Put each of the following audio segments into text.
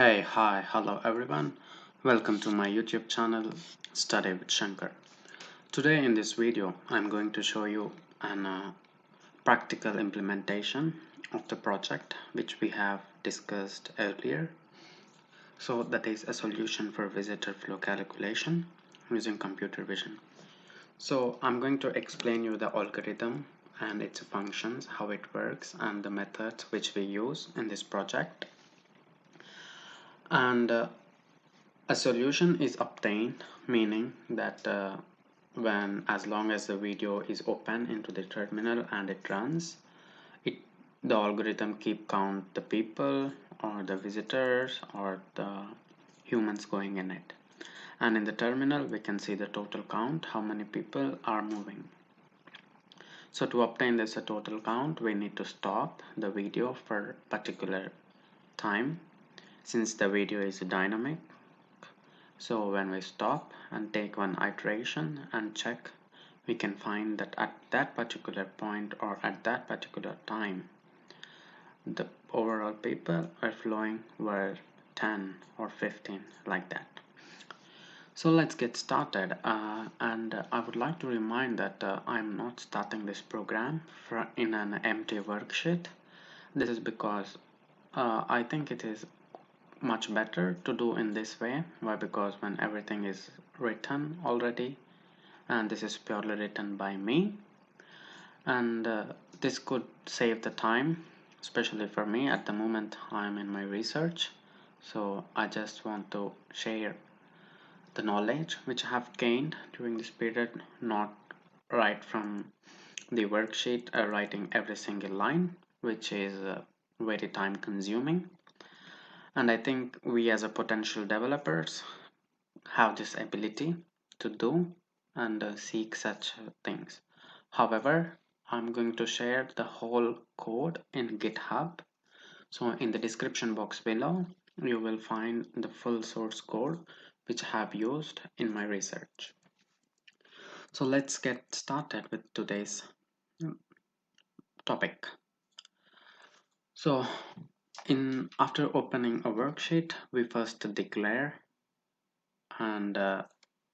Hi, hello everyone. Welcome to my YouTube channel, Study with Shankar. Today in this video, I'm going to show you an practical implementation of the project which we have discussed earlier. So that is a solution for visitor flow calculation using computer vision. So I'm going to explain you the algorithm and its functions, how it works, and the methods which we use in this project. And a solution is obtained, meaning that when as long as the video is open into the terminal and it runs, it the algorithm keep count the people or the visitors or the humans going in it. And in the terminal we can see the total count, how many people are moving. So to obtain this a total count, we need to stop the video for particular time since the video is dynamic. So when we stop and take one iteration and check, we can find that at that particular point or at that particular time, the overall people are flowing were 10 or 15 like that. So let's get started, and I would like to remind that I'm not starting this program in an empty worksheet. This is because I think it is much better to do in this way. Why? Because when everything is written already, and this is purely written by me, and this could save the time, especially for me at the moment I'm in my research. So I just want to share the knowledge which I have gained during this period, not write from the worksheet writing every single line, which is very time consuming. And I think we as a potential developers have this ability to do and seek such things. However, I'm going to share the whole code in GitHub. So in the description box below, you will find the full source code which I have used in my research. So let's get started with today's topic. So after opening a worksheet, we first declare and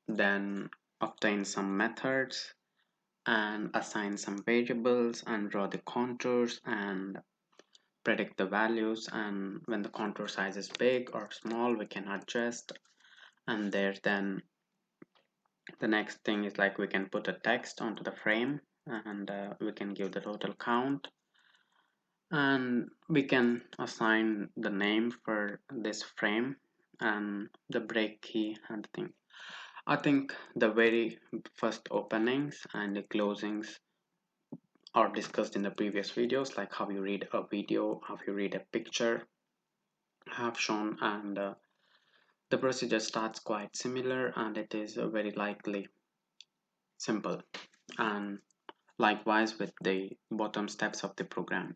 then obtain some methods and assign some variables and draw the contours and predict the values, and when the contour size is big or small we can adjust. And then the next thing is like we can put a text onto the frame, and we can give the total count, and we can assign the name for this frame and the break key and thing. I think the very first openings and the closings are discussed in the previous videos, like how you read a video, how you read a picture, have shown, and the procedure starts quite similar and it is very likely simple, and likewise with the bottom steps of the program.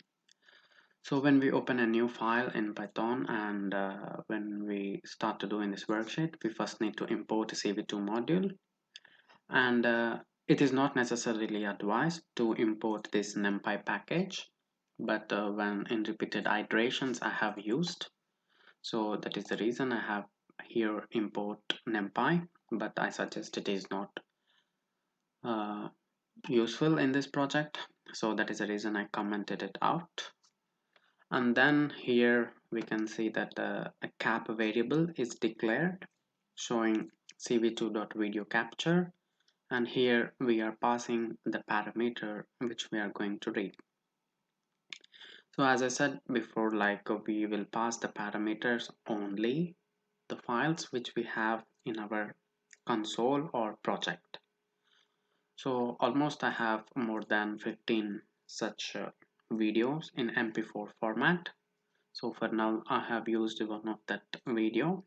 So when we open a new file in Python and when we start to do in this worksheet, we first need to import a CV2 module, and it is not necessarily advised to import this numpy package, but when in repeated iterations I have used, so that is the reason I have here import numpy, but I suggest it is not uh, useful in this project, so that is the reason I commented it out. And then here we can see that a cap variable is declared showing cv2.video capture, and here we are passing the parameter which we are going to read. So as I said before, like we will pass the parameters only the files which we have in our console or project. So almost I have more than 15 such videos in MP4 format. So for now I have used one of that video,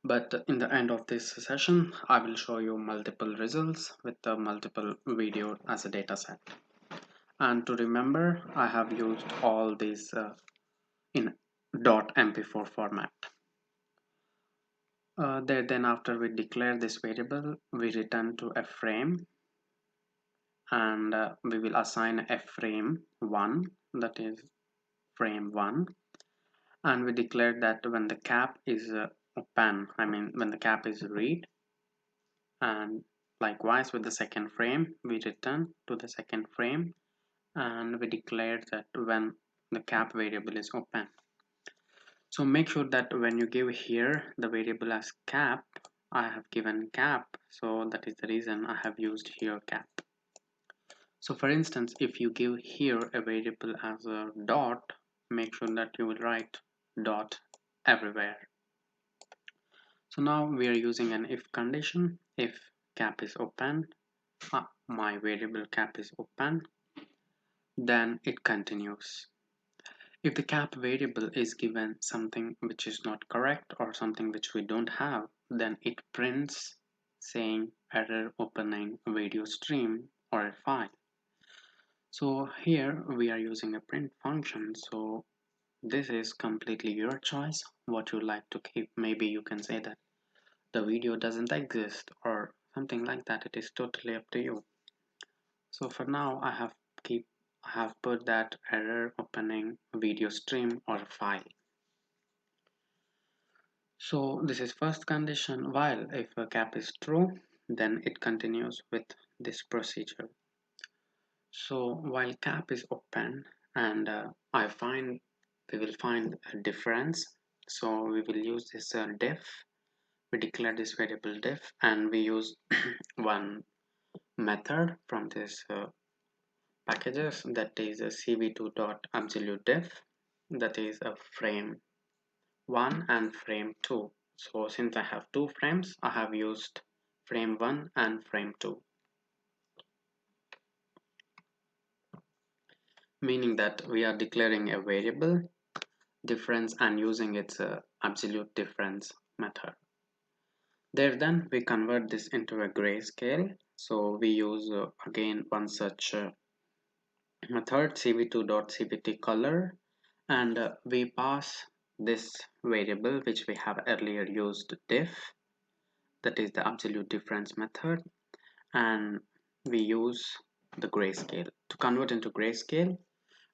but in the end of this session I will show you multiple results with the multiple video as a data set. And to remember, I have used all these in .mp4 format. Then after we declare this variable, we return to a frame, and we will assign a frame 1, that is frame 1, and we declared that when the cap is open, I mean when the cap is read, and likewise with the second frame we return to the second frame, and we declared that when the cap variable is open. So make sure that when you give here the variable as cap, I have given cap, so that is the reason I have used here cap. So for instance, if you give here a variable as a dot, make sure that you will write dot everywhere. So now we are using an if condition. If cap is open, my variable cap is open, then it continues. If the cap variable is given something which is not correct or something which we don't have, then it prints saying error opening video stream or a file. So here we are using a print function, so this is completely your choice what you like to keep. Maybe you can say that the video doesn't exist or something like that. It is totally up to you. So for now I have put that error opening video stream or file. So this is first condition, while if a cap is true, then it continues with this procedure. So while cap is open, and we will find a difference, so we will use this def. We declare this variable def, and we use one method from this packages, that is a cv2.absolute_def, that is a frame 1 and frame 2. So since I have two frames, I have used frame 1 and frame 2, meaning that we are declaring a variable difference and using its absolute difference method. There then we convert this into a grayscale. So we use again one such method, cv2.cptcolor, and we pass this variable which we have earlier used diff, that is the absolute difference method, and we use the grayscale. To convert into grayscale,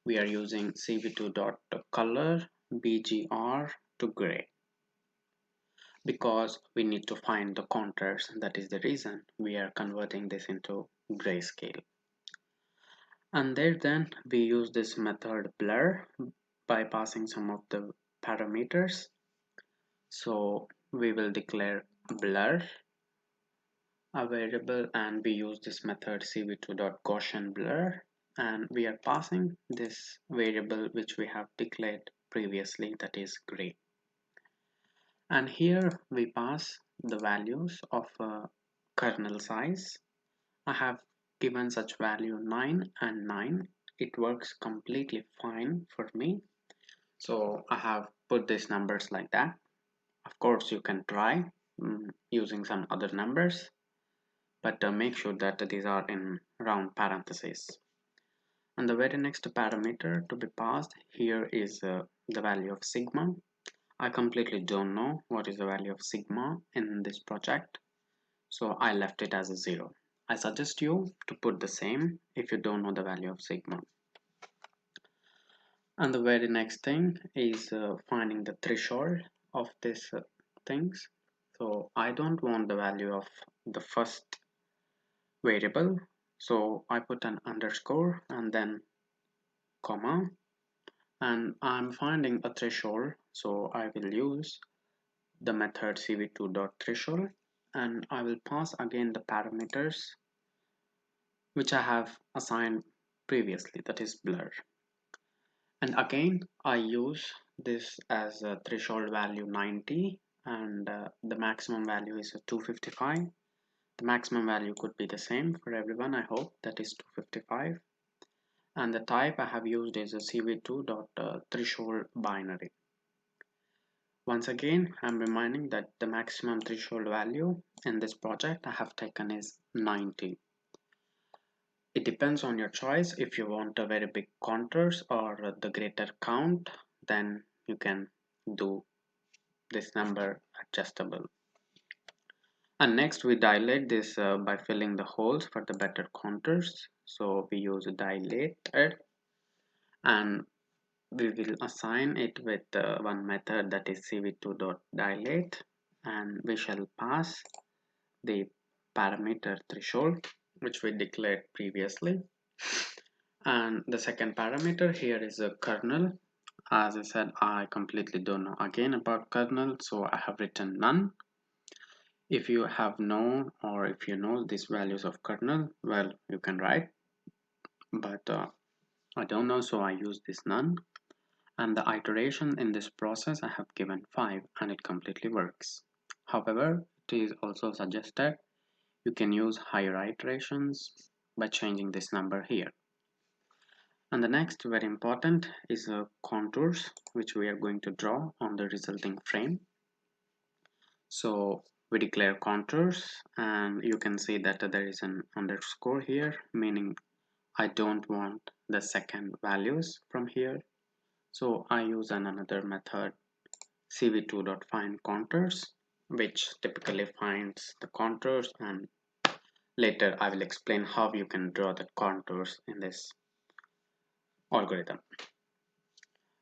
we are using cv2.color bgr to gray, because we need to find the contrast. That is the reason we are converting this into grayscale. And there then we use this method blur by passing some of the parameters. So we will declare blur a variable, and we use this method cv2.gaussian blur, and we are passing this variable which we have declared previously, that is gray. And here we pass the values of kernel size. I have given such value 9 and 9. It works completely fine for me. So I have put these numbers like that. Of course, you can try using some other numbers, but make sure that these are in round parentheses. And the very next parameter to be passed here is the value of sigma. I completely don't know what is the value of sigma in this project, so I left it as a 0. I suggest you to put the same if you don't know the value of sigma. And the very next thing is finding the threshold of these things. So I don't want the value of the first variable, so I put an underscore and then comma, and I'm finding a threshold, so I will use the method cv2.threshold, and I will pass again the parameters which I have assigned previously, that is blur. And again I use this as a threshold value 90, and the maximum value is 255. The maximum value could be the same for everyone, I hope, that is 255. And the type I have used is a cv2.threshold binary. Once again, I'm reminding that the maximum threshold value in this project I have taken is 90. It depends on your choice. If you want a very big contours or the greater count, then you can do this number adjustable. And next we dilate this by filling the holes for the better contours. So we use dilated, and we will assign it with one method, that is cv2.dilate, and we shall pass the parameter threshold which we declared previously. And the second parameter here is a kernel. As I said, I completely don't know again about kernel, so I have written none. If you have known, or if you know these values of kernel, well, you can write, but I don't know, so I use this none. And the iteration in this process I have given 5, and it completely works. However, it is also suggested you can use higher iterations by changing this number here. And the next, very important, is contours, which we are going to draw on the resulting frame. So we declare contours, and you can see that there is an underscore here, meaning I don't want the second values from here. So I use another method, cv2.findContours, which typically finds the contours, and later I will explain how you can draw the contours in this algorithm.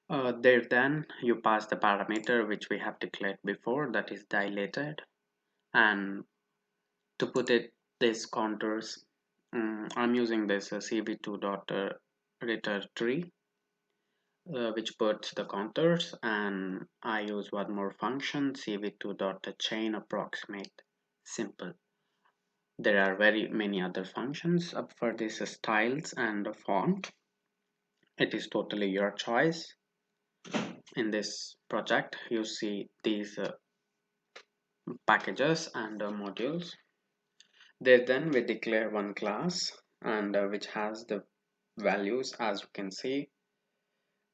There then you pass the parameter which we have declared before, that is dilated, and to put it this contours, I'm using this cv2.return tree, which puts the contours, and I use one more function, cv2.chain approximate simple. There are very many other functions up for this styles and font. It is totally your choice. In this project you see these packages and modules. There then we declare one class, and which has the values. As you can see,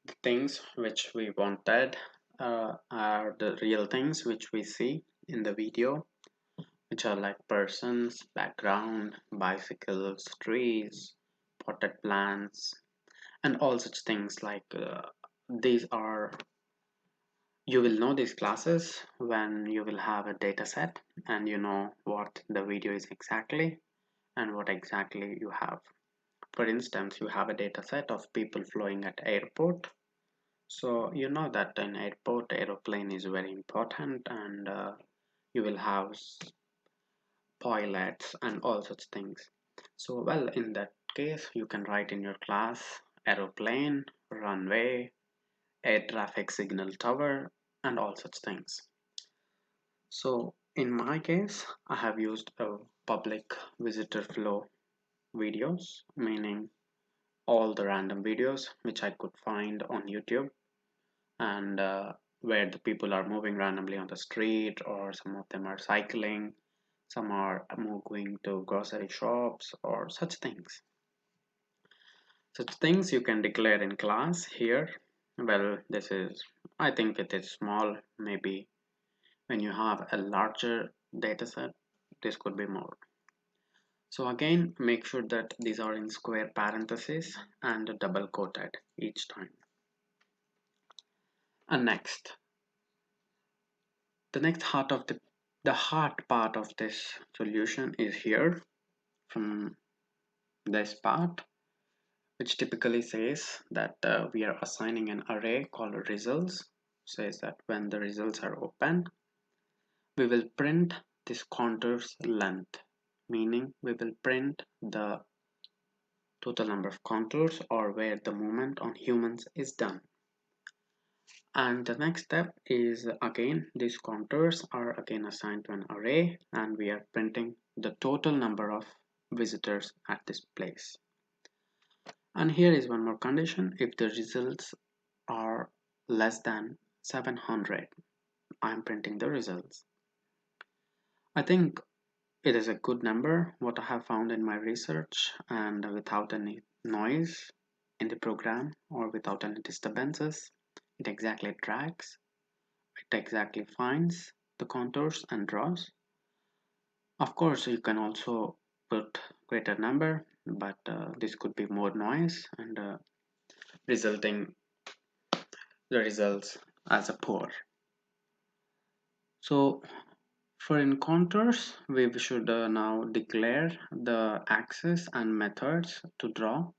the things which we wanted are the real things which we see in the video, which are like persons, background, bicycles, trees, potted plants, and all such things. Like these are, you will know these classes when you will have a data set and you know what the video is exactly and what exactly you have. For instance, you have a data set of people flying at airport. So you know that in airport, aeroplane is very important, and you will have pilots and all such things. So well, in that case, you can write in your class aeroplane, runway, air traffic signal tower, and all such things. So in my case, I have used a public visitor flow videos, meaning all the random videos which I could find on YouTube, and where the people are moving randomly on the street, or some of them are cycling, some are going to grocery shops, or such things. Such things you can declare in class here. Well, this is, I think it is small. Maybe when you have a larger data set, this could be more. So again, make sure that these are in square parentheses and double quoted each time. And next, the next heart of the hard part of this solution is here, from this part, which typically says that we are assigning an array called results. Says that when the results are open, we will print this contours length, meaning we will print the total number of contours, or where the movement on humans is done. And the next step is, again, these contours are again assigned to an array, and we are printing the total number of visitors at this place. And here is one more condition: if the results are less than 700, I am printing the results. I think it is a good number, what I have found in my research, and without any noise in the program or without any disturbances. It exactly tracks, it exactly finds the contours and draws. Of course, you can also put greater number, but this could be more noise, and resulting the results as a poor. So for in contours, we should now declare the axis and methods to draw.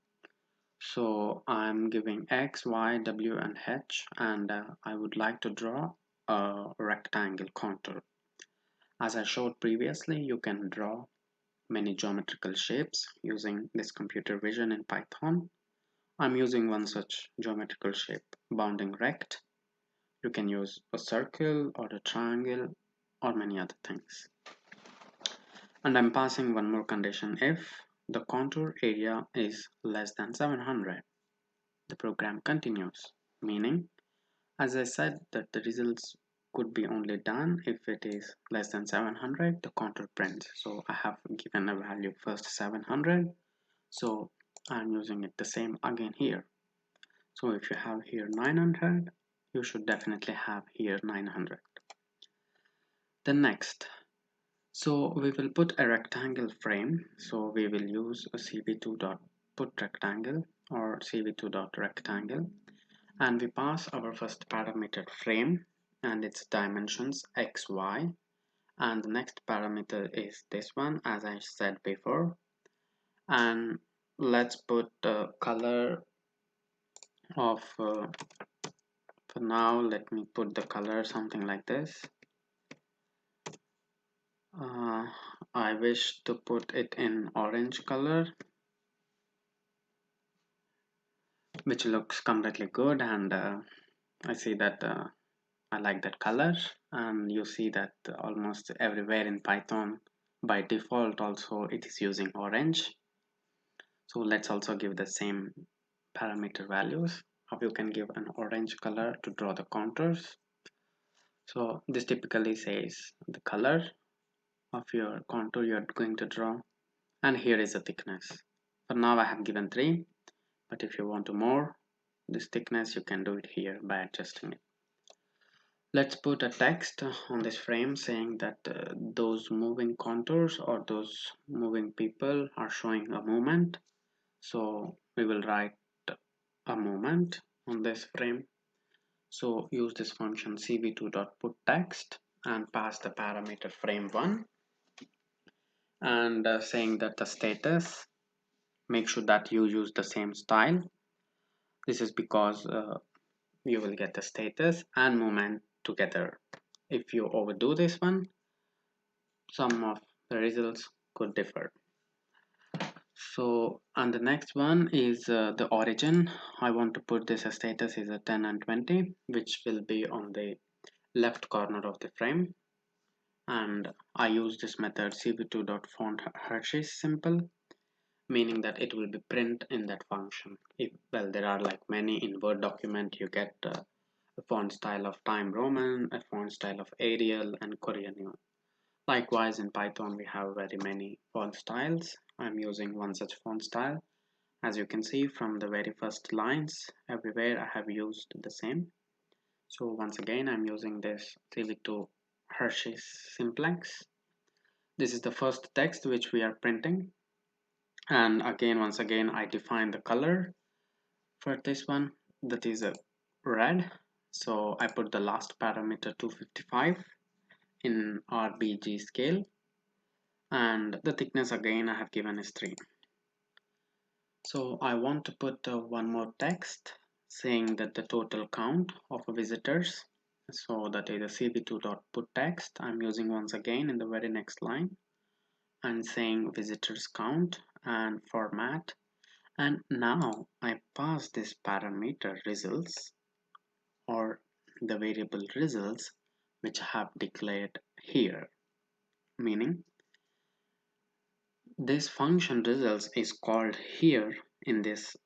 So I'm giving X, Y, W, and H, and I would like to draw a rectangle contour. As I showed previously, you can draw many geometrical shapes using this computer vision in Python. I'm using one such geometrical shape, bounding rect. You can use a circle or a triangle or many other things. And I'm passing one more condition. If the contour area is less than 700, the program continues, meaning, as I said, that the results could be only done if it is less than 700, the contour prints. So I have given a value first 700, so I'm using it the same again here. So if you have here 900, you should definitely have here 900. Then next, so we will put a rectangle frame. So we will use a cv2.putRectangle or cv2.rectangle, and we pass our first parameter frame and its dimensions x, y, and the next parameter is this one, as I said before. And let's put the color of for now, let me put the color something like this. I wish to put it in orange color, which looks completely good, and I see that I like that color. And you see that almost everywhere in Python by default also it is using orange. So let's also give the same parameter values. How you can give an orange color to draw the contours. So this typically says the color of your contour you're going to draw, and here is the thickness. For now I have given 3, but if you want to more this thickness, you can do it here by adjusting it. Let's put a text on this frame saying that those moving contours or those moving people are showing a movement. So we will write a movement on this frame. So use this function cv2.putText and pass the parameter frame1, and saying that the status, make sure that you use the same style. This is because you will get the status and movement together. If you overdo this one, some of the results could differ. So, and the next one is the origin. I want to put this as status is a 10 and 20, which will be on the left corner of the frame. And I use this method cv2.fontHersheySimple, meaning that it will be print in that function. If, well, there are like many in Word document, you get a font style of Time Roman, a font style of Arial, and Korean. Likewise, in Python, we have very many font styles. I'm using one such font style. As you can see from the very first lines, everywhere I have used the same. So once again, I'm using this CV2 Hershey's Simplex. This is the first text which we are printing. And again, once again, I define the color for this one, that is a red. So I put the last parameter 255 in RBG scale, and the thickness again I have given is 3. So I want to put one more text saying that the total count of visitors, so that is a cv2.putText. I'm using once again in the very next line and saying visitors count and format, and now I pass this parameter results or the variable results which I have declared here, meaning this function results is called here in this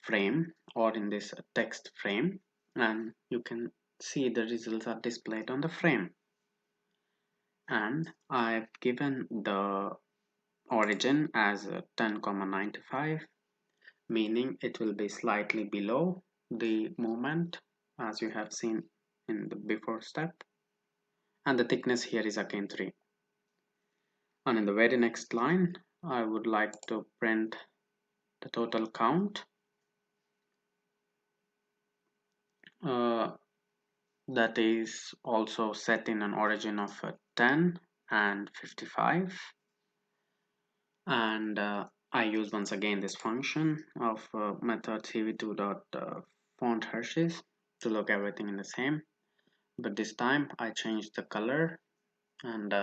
frame or in this text frame, and you can see the results are displayed on the frame. And I've given the origin as 10,95, meaning it will be slightly below the movement as you have seen in the before step, and the thickness here is again 3. And in the very next line I would like to print the total count, that is also set in an origin of 10 and 55, and I use once again this function of method cv2.font Hershey's to look everything in the same, but this time I changed the color and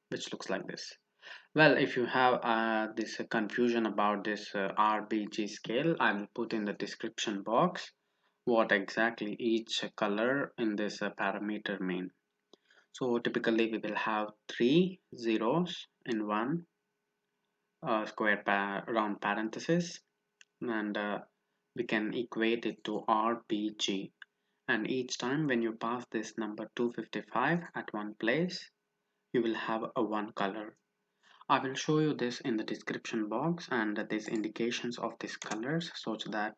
which looks like this. Well, if you have this confusion about this RBG scale, I will put in the description box what exactly each color in this parameter mean. So typically we will have 3 zeros in one round parenthesis, and we can equate it to RBG. And each time when you pass this number 255 at one place, you will have a one color. I will show you this in the description box and these indications of these colors so that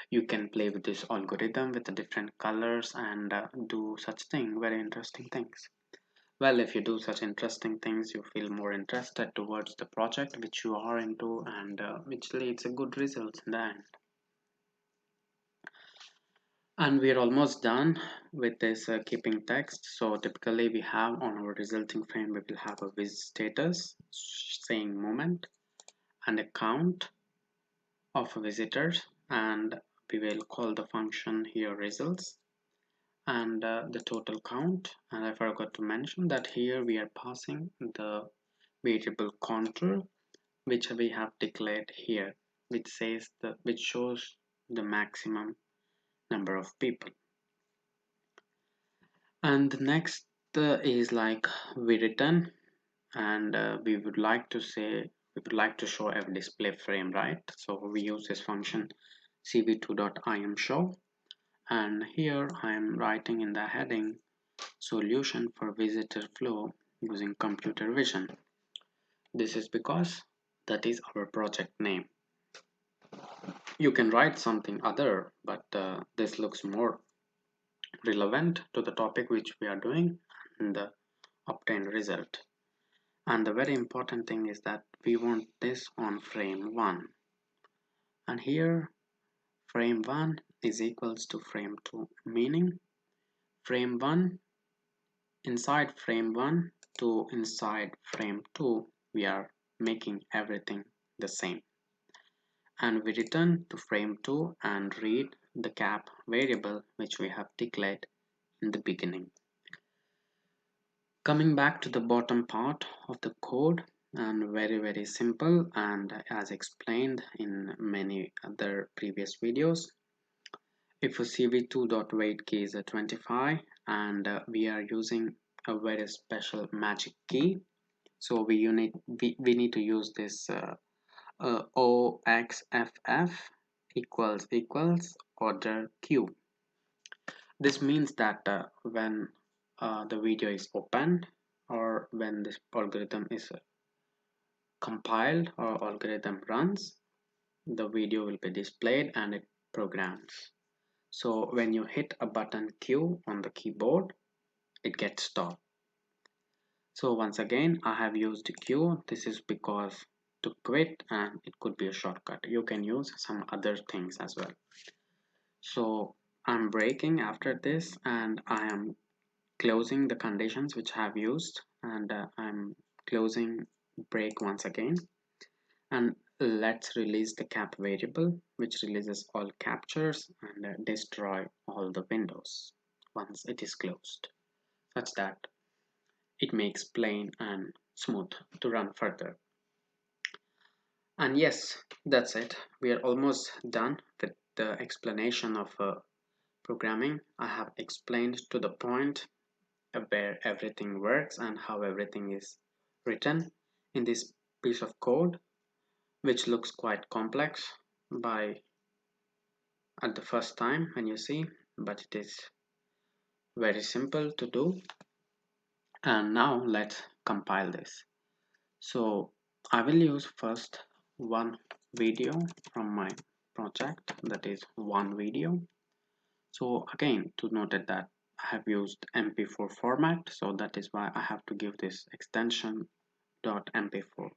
you can play with this algorithm with the different colors and do such thing, very interesting things. Well, if you do such interesting things, you feel more interested towards the project which you are into, and which leads a good result in the end. And we are almost done with this keeping text. So typically we have on our resulting frame, we will have a viz status saying moment and a count of visitors, and we will call the function here results and the total count. And I forgot to mention that here we are passing the variable contour which we have declared here, which shows the maximum number of people. And the next is like we return, and we would like to show a display frame, right? So we use this function cv2.imshow, and here I am writing in the heading solution for visitor flow using computer vision. This is because that is our project name. You can write something other, but this looks more relevant to the topic which we are doing and the obtained result. And the very important thing is that we want this on frame 1, and here frame 1 is equals to frame 2, meaning frame 1 inside frame 1 to inside frame 2 we are making everything the same, and we return to frame 2 and read the cap variable which we have declared in the beginning. Coming back to the bottom part of the code, and very simple, and as explained in many other previous videos, if a cv2.wait key is a 25 and we are using a very special magic key, so we need to use this oxff equals order q. This means that when the video is opened, or when this algorithm is compiled or algorithm runs, the video will be displayed and it programs. So when you hit a button Q on the keyboard, it gets stopped. So once again, I have used Q. This is because to quit, and it could be a shortcut. You can use some other things as well. So I'm breaking after this, and I am closing the conditions which I have used, and I'm closing break once again, and let's release the cap variable which releases all captures and destroy all the windows once it is closed, such that it makes plain and smooth to run further. And yes, that's it. We are almost done with the explanation of programming. I have explained to the point where everything works and how everything is written in this piece of code, which looks quite complex by at the first time when you see, but it is very simple to do. And now let's compile this. So I will use first one video from my project, that is one video. So again, to note that I have used mp4 format, so that is why I have to give this extension .mp4.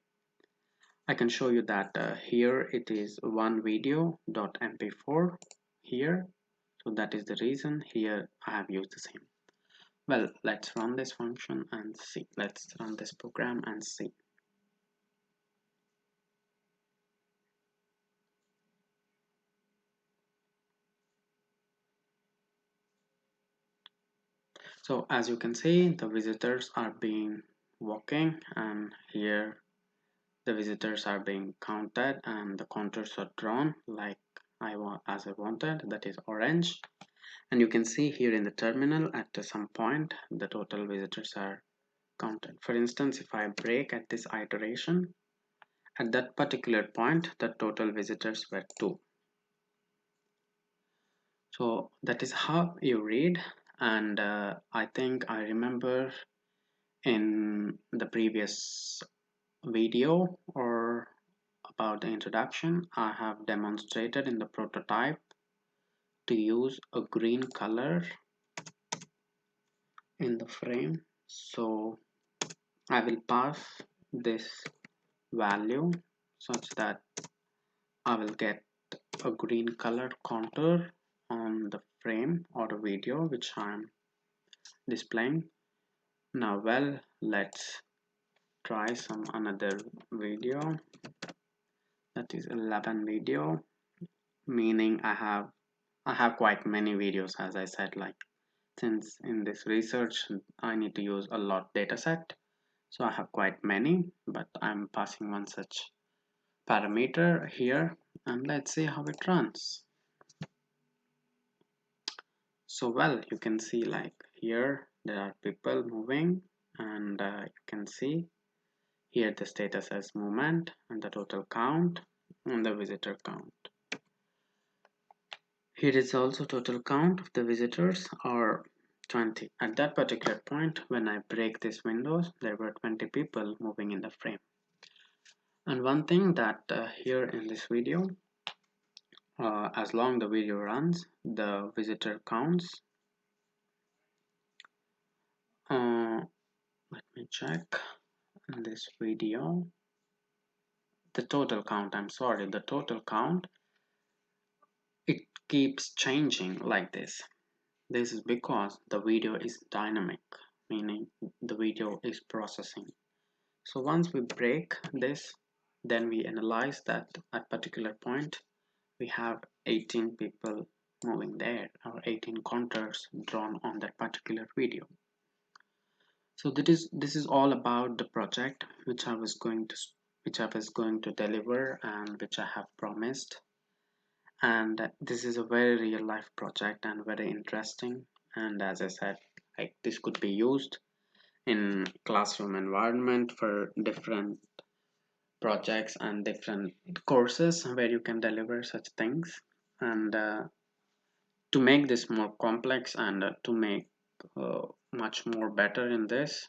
I can show you that here it is one video .mp4 here, so that is the reason here I have used the same. Well, let's run this function and see. Let's run this program and see. So as you can see, the visitors are being walking, and here the visitors are being counted and the counters are drawn like as I wanted, that is orange. And you can see here in the terminal at some point the total visitors are counted. For instance, if I break at this iteration, at that particular point the total visitors were 2. So that is how you read. And I think I remember in the previous video or about the introduction, I have demonstrated in the prototype to use a green color in the frame. So I will pass this value such that I will get a green colored contour on the frame or the video which I'm displaying. Now, well, let's try some another video, that is 11 video, meaning I have quite many videos, as I said, like since in this research I need to use a lot data set, so I have quite many, but I'm passing one such parameter here, and let's see how it runs. So well, you can see like here there are people moving, and you can see here the status as movement and the total count and the visitor count. Here is also total count of the visitors are 20. At that particular point, when I break these windows, there were 20 people moving in the frame. And one thing that here in this video, as long the video runs, the visitor counts. Let me check in this video. The total count, I'm sorry, the total count, it keeps changing like this. This is because the video is dynamic, meaning the video is processing. So once we break this, then we analyze that at particular point we have 18 people moving there, or 18 contours drawn on that particular video. So this is all about the project which I was going to deliver and which I have promised. And this is a very real life project and very interesting. And as I said, like this could be used in classroom environment for different projects and different courses where you can deliver such things. And to make this more complex and to make much more better in this,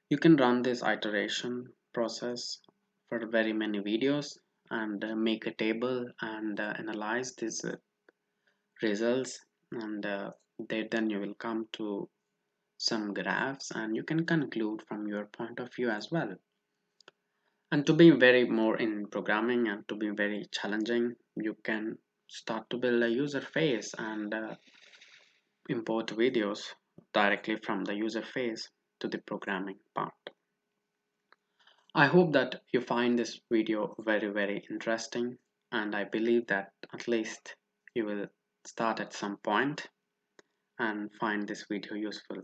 you can run this iteration process for very many videos and make a table and analyze these results, and then you will come to some graphs and you can conclude from your point of view as well. And to be very more in programming and to be very challenging, you can start to build a user face and import videos directly from the user face to the programming part. I hope that you find this video very interesting, and I believe that at least you will start at some point and find this video useful.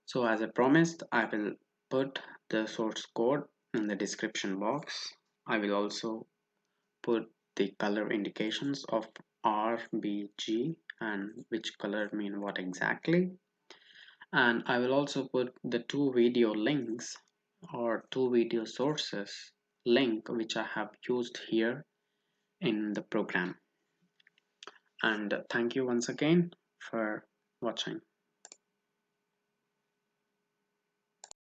So as I promised, I will put the source code in the description box. I will also put the color indications of R, B, G and which color mean what exactly. And I will also put the 2 video links or 2 video sources link which I have used here in the program. And thank you once again for watching.